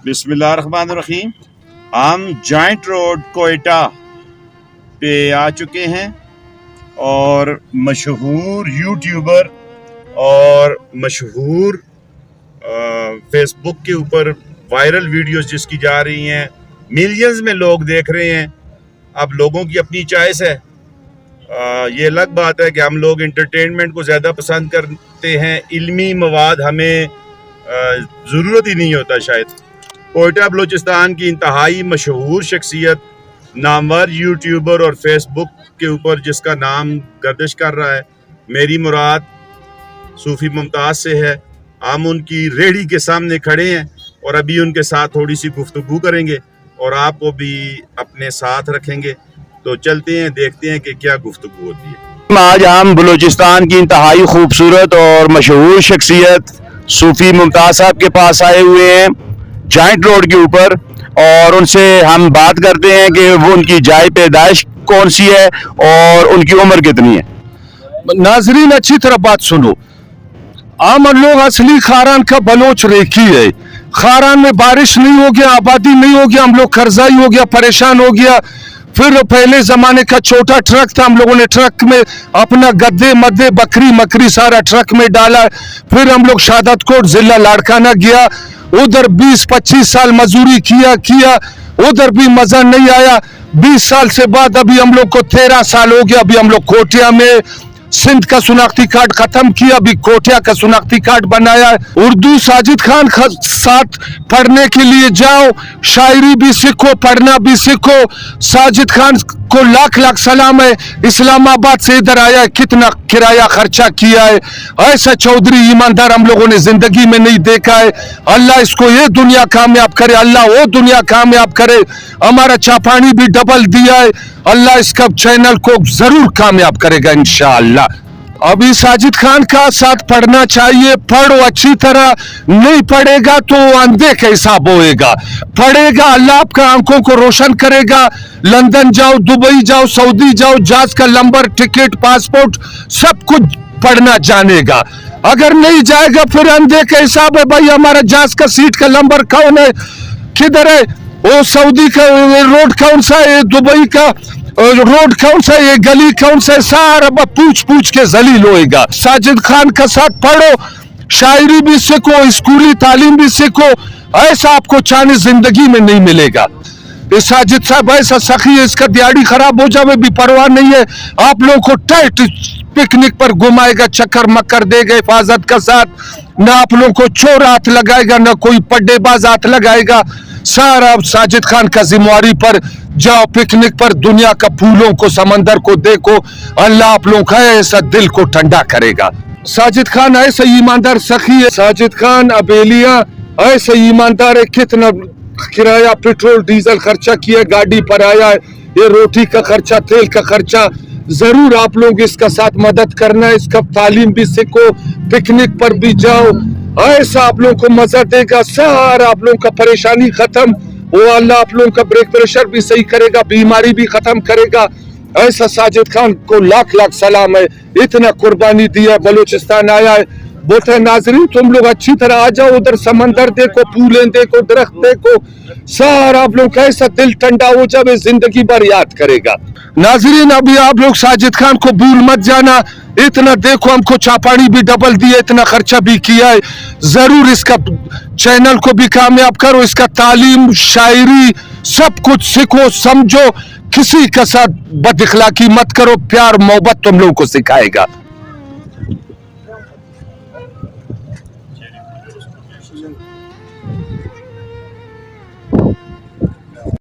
बिस्मिल्लाहिर्रहमानिर्रहीम। हम joint road Quetta पे आ चुके हैं और मशहूर यूट्यूबर और मशहूर फेसबुक के ऊपर वायरल वीडियोस जिसकी जा रही हैं, मिलियंस में लोग देख रहे हैं। अब लोगों की अपनी चॉइस है। ये अलग बात है कि हम लोग इंटरटेनमेंट को ज़्यादा पसंद करते हैं, इल्मी मवाद हमें ज़रूरत ही नहीं होता शायद। कोयटा बलूचिस्तान की इंतहाई मशहूर शख्सियत, नामवर यूट्यूबर और फेसबुक के ऊपर जिसका नाम गर्दिश कर रहा है, मेरी मुराद सूफ़ी मुमताज़ से है। हम उनकी रेहड़ी के सामने खड़े हैं और अभी उनके साथ थोड़ी सी गुफ्तगू करेंगे और आपको भी अपने साथ रखेंगे। तो चलते हैं, देखते हैं कि क्या गुफ्तगू होती है। आज हम बलूचिस्तान की इंतहाई खूबसूरत और मशहूर शख्सियत सूफ़ी मुमताज़ साहब के पास आए हुए हैं जॉइंट रोड के ऊपर, और उनसे हम बात करते हैं कि वो उनकी जाए पैदाइश कौन सी है और उनकी उम्र कितनी है। नाजरीन अच्छी तरह बात सुनो। हम लोग असली खारान का बलोच रेखी है। खारान में बारिश नहीं हो गया, आबादी नहीं हो गया, हम लोग कर्जाई हो गया, परेशान हो गया। फिर पहले जमाने का छोटा ट्रक था, हम लोगों ने ट्रक में अपना गद्दे मद्दे बकरी मकरी सारा ट्रक में डाला। फिर हम लोग शादत कोट जिला लाड़काना गया, उधर 20-25 साल मजदूरी किया, उधर भी मजा नहीं आया। 20 साल से बाद अभी हम लोग को 13 साल हो गया। अभी हम लोग कोटिया में सिंध का सुनाख्ती कार्ड खत्म किया, अभी कोटिया का सुनाख्ती कार्ड बनाया। उर्दू साजिद खान साथ पढ़ने के लिए जाओ, शायरी भी सीखो, पढ़ना भी सीखो। साजिद खान को लाख लाख सलाम है, इस्लामाबाद से इधर आया है, कितना किराया खर्चा किया है। ऐसा चौधरी ईमानदार हम लोगों ने जिंदगी में नहीं देखा है। अल्लाह इसको ये दुनिया कामयाब करे, अल्लाह वो दुनिया कामयाब करे। हमारा चापानी भी डबल दिया है, अल्लाह इसका चैनल को जरूर कामयाब करेगा इंशाअल्लाह। अभी साजिद खान का साथ पढ़ना चाहिए, पढ़ो अच्छी तरह, नहीं पढ़ेगा तो अंधे का हिसाब होएगा। पढ़ेगा, अल्लाह आपका आंखों को रोशन करेगा। लंदन जाओ, दुबई जाओ, सऊदी जाओ, जहाज का नंबर, टिकट, पासपोर्ट सब कुछ पढ़ना जानेगा। अगर नहीं जाएगा फिर अंधे का हिसाब है। भाई हमारा जहाज का सीट का नंबर कौन है, किधर है, वो सऊदी का रोड कौन सा है, दुबई का रोड कौन सा, ये गली कौन सा, सारा पूछ के जलील होएगा। साजिद खान का साथ पढ़ो, शायरी भी सीखो, स्कूली तालीम भी सीखो। ऐसा आपको चांस जिंदगी में नहीं मिलेगा। ये साजिद साहब ऐसा सखी है, इसका दिहाड़ी खराब हो जाए भी परवाह नहीं है। आप लोगों को टाइट पिकनिक पर घुमाएगा, चक्कर मक्कर देगा हिफाजत का साथ। ना आप लोगों को चोर हाथ लगाएगा, ना कोई पड्डेबाज हाथ लगाएगा। सारा साजिद खान का जिम्मेवारी पर जाओ, पिकनिक पर दुनिया का फूलों को, समंदर को देखो। अल्लाह आप लोगों का ऐसा दिल को ठंडा करेगा। साजिद खान ऐसा ईमानदार सखी है। साजिद खान अबेलिया ऐसा ईमानदार है, कितना किराया पेट्रोल डीजल खर्चा किया, गाड़ी पर आया है। ये रोटी का खर्चा, तेल का खर्चा, जरूर आप लोग इसका साथ मदद करना है। इसका तालीम भी सीखो, पिकनिक पर भी जाओ, ऐसा आप लोगों को मजा देगा। सारा आप लोगों का परेशानी खत्म, वो अल्लाह आप लोगों का ब्लड प्रेशर भी सही करेगा, बीमारी भी खत्म करेगा। ऐसा साजिद खान को लाख लाख सलाम है, इतना कुर्बानी दिया, बलूचिस्तान आया है। बोलते हैं नाजरीन तुम लोग अच्छी तरह आ जाओ, उधर समंदर देखो, फूलें देखो, दरख्त देखो, सारा आप लोग कैसा दिल ठंडा हो जाए, जिंदगी भर याद करेगा। नाजरीन अभी आप लोग साजिद खान को भूल मत जाना, इतना देखो, हमको चापानी भी डबल दिया, इतना खर्चा भी किया है। जरूर इसका चैनल को भी कामयाब करो, इसका तालीम शायरी सब कुछ सीखो, समझो। किसी के साथ बदइखलाकी मत करो, प्यार मोहब्बत तुम लोगों को सिखाएगा।